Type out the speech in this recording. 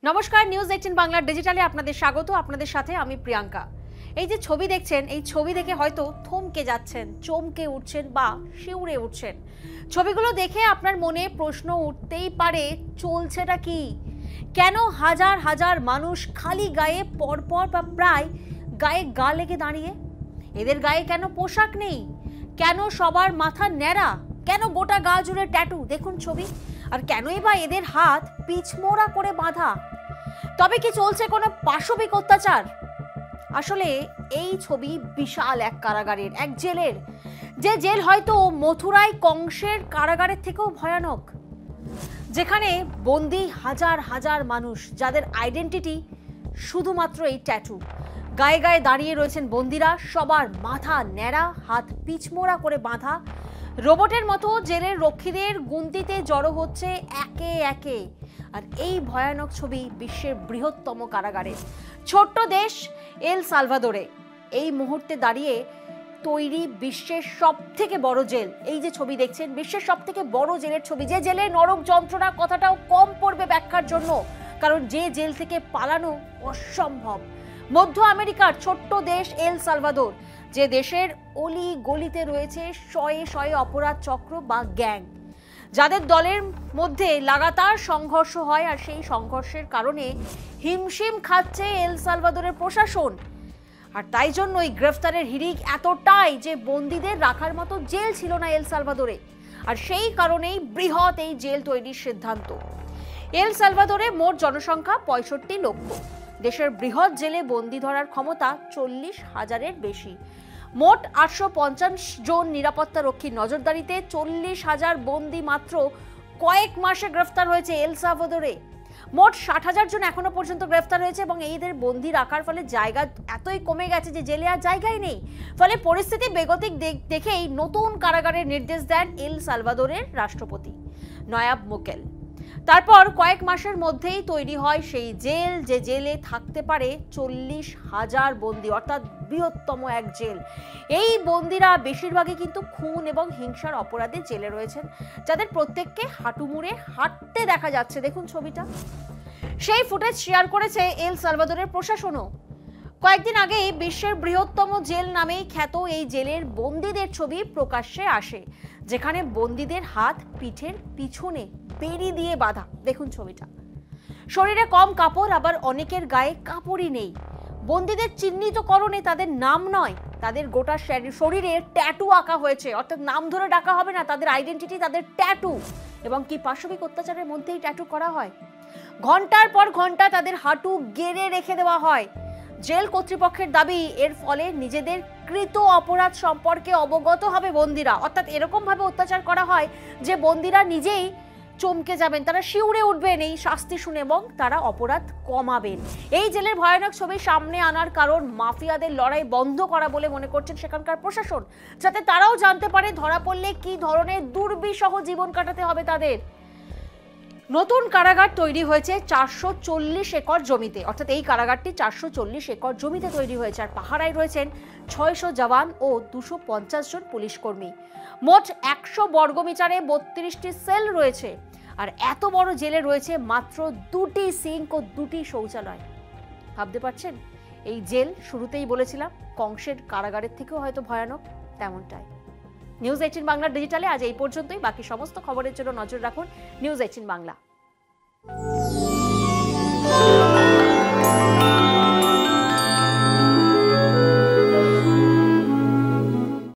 নমস্কার, নিউজ 18 বাংলা ডিজিটালে আপনাদের স্বাগত। আপনাদের সাথে আমি প্রিয়াঙ্কা। এই যে ছবি দেখছেন, এই ছবি দেখে হয়তো থমকে যাচ্ছেন, চমকে উঠছেন বা শিউরে উঠছেন। ছবিগুলো দেখে আপনার মনে প্রশ্ন উঠতেই পারে, চলছেটা কি? কেন হাজার হাজার মানুষ খালি গায়ে পরপর বা প্রায় গায়ে গা লেগে দাঁড়িয়ে? এদের গায়ে কেন পোশাক নেই? কেন সবার মাথা ন্যাড়া? কেন গোটা গা জুড়ে ট্যাটু? দেখুন ছবি। আর কেনই বা এদের হাত পিছমোড়া করে বাঁধা? তবে কি চলছে কোনো পাশবিক অত্যাচার? আসলে এই ছবি বিশাল এক কারাগারের, এক জেলের, যে জেল হয়তো মথুরায় কংসের কারাগারের থেকেও ভয়ানক, যেখানে বন্দী হাজার হাজার মানুষ, যাদের আইডেন্টিটি শুধুমাত্র এই ট্যাটু। গায়ে গায়ে দাঁড়িয়ে রয়েছেন বন্দীরা, সবার মাথা ন্যাড়া, হাত পিছমোড়া করে বাঁধা। রোবটের মতো জেলের রক্ষীদের গুনতিতে জড়ো হচ্ছে একে একে। আর এই ভয়ানক ছবি বিশ্বের বৃহত্তম কারাগারের ছোট্ট দেশ এল সালভাদোরে এই মুহূর্তে দাঁড়িয়ে তৈরি বিশ্বের সব থেকে বড় জেল। এই যে ছবি দেখছেন, বিশ্বের সব থেকে বড় জেলের ছবি। যে জেলে নরক যন্ত্রণা কথাটাও কম পড়বে ব্যাখ্যার জন্য, কারণ যে জেল থেকে পালানো অসম্ভব। মধ্য আমেরিকার ছোট্ট দেশ এল সালভাদোর, যে দেশের অলি গলিতে রয়েছে শয়ে শয়ে অপরাধ চক্র বা গ্যাং, যাদের দলের মধ্যে লাগাতার সংঘর্ষ হয়। আর সেই সংঘর্ষের কারণে হিমশিম খাচ্ছে এল সালভাদোরের প্রশাসন। আর তাই জন্যই গ্রেফতারের হিড়িক এতটাই যে বন্দীদের রাখার মতো জেল ছিল না এল সালভাদোরে। আর সেই কারণেই বৃহৎ এই জেল তৈরির সিদ্ধান্ত। এল সালভাদোরে মোট জনসংখ্যা 65 লক্ষ। দেশের বৃহৎ জেলে বন্দী ধরার ক্ষমতা 40,000-এর বেশি। মোট 850 জন নিরাপত্তা রক্ষীর নজরদারিতে 40,000 বন্দী মাত্র কয়েক মাসে গ্রেফতার হয়েছে এল সালভাদোরে। মোট 60,000 জন এখনো পর্যন্ত গ্রেফতার হয়েছে এবং এইদের বন্দী রাখার ফলে জায়গা এতই কমে গেছে যে জেলে আর জায়গাই নেই। ফলে পরিস্থিতি বেগতিক দেখেই নতুন কারাগারের নির্দেশ দেন এল সালভাদোরের রাষ্ট্রপতি নয়াব মুকেল। তারপর কয়েক মাসের মধ্যেই তৈরি হয় সেই জেল, যে জেলে থাকতে পারে 40,000 বন্দী, অর্থাৎ বৃহত্তম এক জেল। এই বন্দীরা বেশিরভাগই কিন্তু খুন এবং হিংসার অপরাধে জেলে রয়েছেন, যাদের প্রত্যেককে হাঁটু মুড়ে হাঁটতে দেখা যাচ্ছে। দেখুন ছবিটা। সেই ফুটেজ শেয়ার করেছে এল সালভাদোরের প্রশাসনও। কয়েকদিন আগেই বিশ্বের বৃহত্তম জেল নামেই খ্যাত এই জেলের বন্দীদের ছবি প্রকাশ্যে আসে, যেখানে বন্দীদের হাত পিঠের পিছনে বেড়ি দিয়ে বাঁধা। দেখুন ছবিটা। শরীরে কম কাপড়, আবার অনেকের গায়ে কাপড়ই নেই। বন্দীদের চিহ্নিতকরণে তাদের নাম নয়, তাদের গোটা শরীরে ট্যাটু আঁকা হয়েছে, অর্থাৎ নাম ধরে ডাকা হবে না, তাদের আইডেন্টিটি, তাদের ট্যাটু। এবং কি পাশবিক অত্যাচারের মধ্যেই ট্যাটু করা হয়। ঘন্টার পর ঘন্টা তাদের হাঁটু গেড়ে রেখে দেওয়া হয়। জেল কর্তৃপক্ষের দাবি, এর ফলে নিজেদের কৃত অপরাধ সম্পর্কে অবগত হবে বন্দীরা। অর্থাৎ এরকম ভাবে অত্যাচার করা হয় যে বন্দীরা নিজেই চমকে যাবেন, তারা শিউরে উঠবেন এই শাস্তি শুনে এবং তারা অপরাধ কমাবেন। এই জেলের ভয়ানক ছবি সামনে আনার কারণ মাফিয়াদের লড়াই বন্ধ করা বলে মনে করছেন সেখানকার প্রশাসন, যাতে তারাও জানতে পারে ধরা পড়লে কি ধরনের দুর্বিষহ জীবন কাটাতে হবে তাদের। নতুন কারাগার তৈরি হয়েছে 440 একর জমিতে, অর্থাৎ এই কারাগারটি 440 একর জমিতে তৈরি হয়েছে। আর পাহারায় রয়েছেন 600 জওয়ান ও 250 জন পুলিশ কর্মী। মোট 100 বর্গমিটারে 32টি সেল রয়েছে। আর এত বড় জেলে রয়েছে মাত্র 2টি সিঙ্ক ও 2টি শৌচালয়। ভাবতে পারছেন? এই জেল শুরুতেই বলেছিলাম কংসের কারাগারের থেকেও হয়তো ভয়ানক, তেমনটাই। নিউজ 18 বাংলা ডিজিটালে আজ এই পর্যন্তই। বাকি সমস্ত খবরের জন্য নজর রাখুন নিউজ 18 বাংলা।